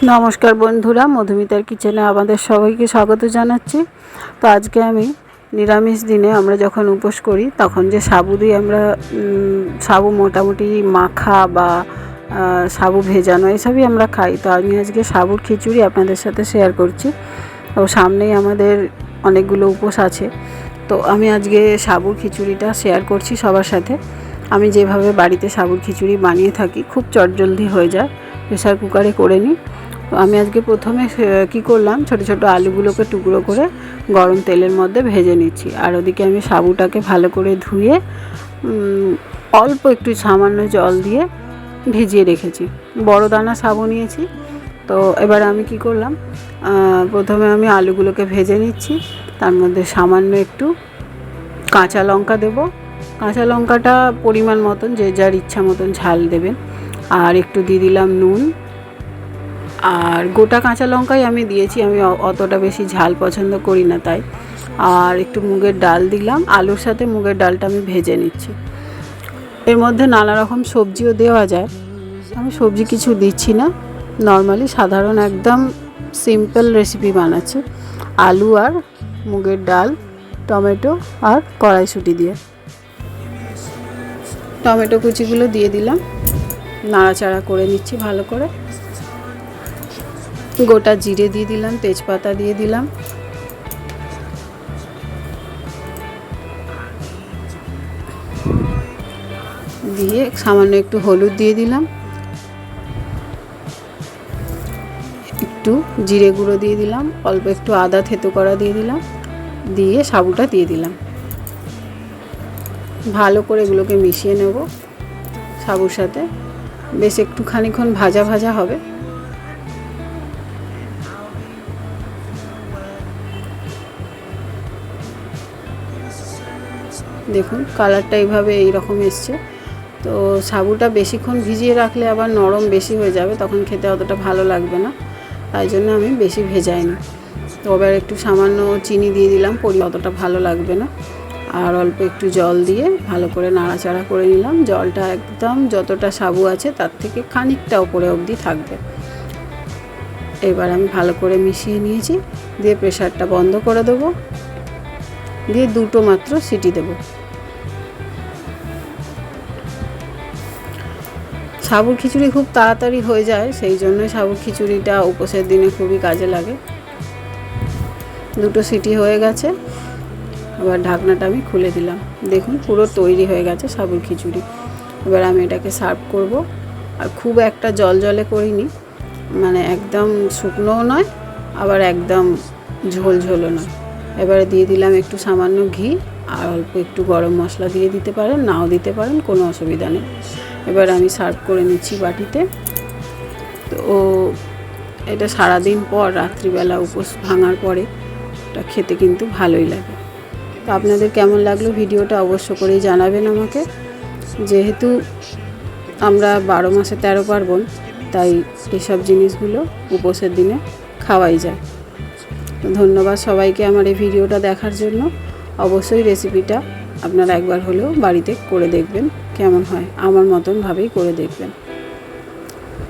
নমস্কার বন্ধুরা, মধুমিতার কিচেনে আমাদের সবাইকে স্বাগত জানাচ্ছি। তো আজকে আমি নিরামিষ দিনে আমরা যখন উপোস করি তখন যে সাবু দিয়ে আমরা সাবু মোটামুটি মাখা বা সাবু ভেজানো এসবই আমরা খাই। তো আমি আজকে সাবুর খিচুড়ি আপনাদের সাথে শেয়ার করছি। তো সামনেই আমাদের অনেকগুলো উপোস আছে, তো আমি আজকে সাবুর খিচুড়িটা শেয়ার করছি সবার সাথে। আমি যেভাবে বাড়িতে সাবুর খিচুড়ি বানিয়ে থাকি, খুব চটজলদি হয়ে যায়, প্রেসার কুকারে করে নিই। তো আমি আজকে প্রথমে কি করলাম, ছোট ছোট আলুগুলোকে টুকরো করে গরম তেলের মধ্যে ভেজে নিচ্ছি। আর ওদিকে আমি সাবুটাকে ভালো করে ধুয়ে অল্প একটু সামান্য জল দিয়ে ভিজিয়ে রেখেছি। বড় দানা সাবু নিয়েছি। তো এবার আমি কি করলাম, প্রথমে আমি আলুগুলোকে ভেজে নিচ্ছি। তার মধ্যে সামান্য একটু কাঁচা লঙ্কা দেব। কাঁচা লঙ্কাটা পরিমাণ মতন, যে যার ইচ্ছা মতন ঝাল দেবেন। আর একটু দিয়ে দিলাম নুন। আর গোটা কাঁচা লঙ্কাই আমি দিয়েছি, আমি অতটা বেশি ঝাল পছন্দ করি না তাই। আর একটু মুগের ডাল দিলাম। আলুর সাথে মুগের ডালটা আমি ভেজে নিচ্ছি। এর মধ্যে নানা রকম সবজিও দেওয়া যায়, আমি সবজি কিছু দিচ্ছি না, নর্মালি সাধারণ একদম সিম্পল রেসিপি বানাচ্ছি। আলু আর মুগের ডাল, টমেটো আর কড়াইশুঁটি দিয়ে। টমেটো কুচিগুলো দিয়ে দিলাম, নাড়াচাড়া করে নিচ্ছি ভালো করে। গোটা জিরে দিয়ে দিলাম, তেজপাতা দিয়ে দিলাম, দিয়ে সামান্য একটু হলুদ দিয়ে দিলাম, একটু জিরে গুঁড়ো দিয়ে দিলাম, অল্প একটু আদা থেতো করা দিয়ে দিলাম, দিয়ে সাবুটা দিয়ে দিলাম। ভালো করে এগুলোকে মিশিয়ে নেব সাবুর সাথে। বেশ একটু খানিক্ষণ ভাজা ভাজা হবে। দেখুন কালারটা এইভাবে এইরকম এসছে। তো সাবুটা বেশিক্ষণ ভিজিয়ে রাখলে আবার নরম বেশি হয়ে যাবে, তখন খেতে অতটা ভালো লাগবে না, তাই জন্য আমি বেশি ভেজাইনি। তো এবার একটু সামান্য চিনি দিয়ে দিলাম, অতটা ভালো লাগবে না। আর অল্প একটু জল দিয়ে ভালো করে নাড়াচাড়া করে নিলাম। জলটা একদম যতটা সাবু আছে তার থেকে খানিকটা উপরে অবধি থাকবে। এবার আমি ভালো করে মিশিয়ে নিয়েছি, দিয়ে প্রেসারটা বন্ধ করে দেবো, দিয়ে দুটো মাত্র সিটি দেবো। সাবুর খিচুড়ি খুব তাড়াতাড়ি হয়ে যায়, সেই জন্যই সাবুর খিচুড়িটা উপোসের দিনে খুবই কাজে লাগে। দুটো সিটি হয়ে গেছে, এবার ঢাকনাটা আমি খুলে দিলাম। দেখুন পুরো তৈরি হয়ে গেছে সাবুর খিচুড়ি। এবার আমি এটাকে সার্ভ করব। আর খুব একটা জল জলে করিনি, মানে একদম শুকনোও নয় আবার একদম ঝোল ঝোলও নয়। এবারে দিয়ে দিলাম একটু সামান্য ঘি, আর অল্প একটু গরম মশলা দিয়ে দিতে পারেন, নাও দিতে পারেন, কোনো অসুবিধা নেই। এবার আমি সার্ভ করে নিচ্ছি বাটিতে। তো এটা সারাদিন পর রাত্রিবেলা উপোস ভাঙার পরে এটা খেতে কিন্তু ভালোই লাগে। তো আপনাদের কেমন লাগলো ভিডিওটা অবশ্য করেই জানাবেন আমাকে। যেহেতু আমরা 12 মাসে 13 পার্বণ, তাই এসব জিনিসগুলো উপোসের দিনে খাওয়াই যায়। ধন্যবাদ সবাইকে আমার এই ভিডিওটা দেখার জন্য। অবশ্যই রেসিপিটা আপনারা একবার হলেও বাড়িতে করে দেখবেন, কেমন হয় আমার মতনভাবেই করে দেখবেন।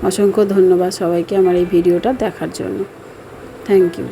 অসংখ্য ধন্যবাদ সবাইকে আমার এই ভিডিওটা দেখার জন্য। Thank you.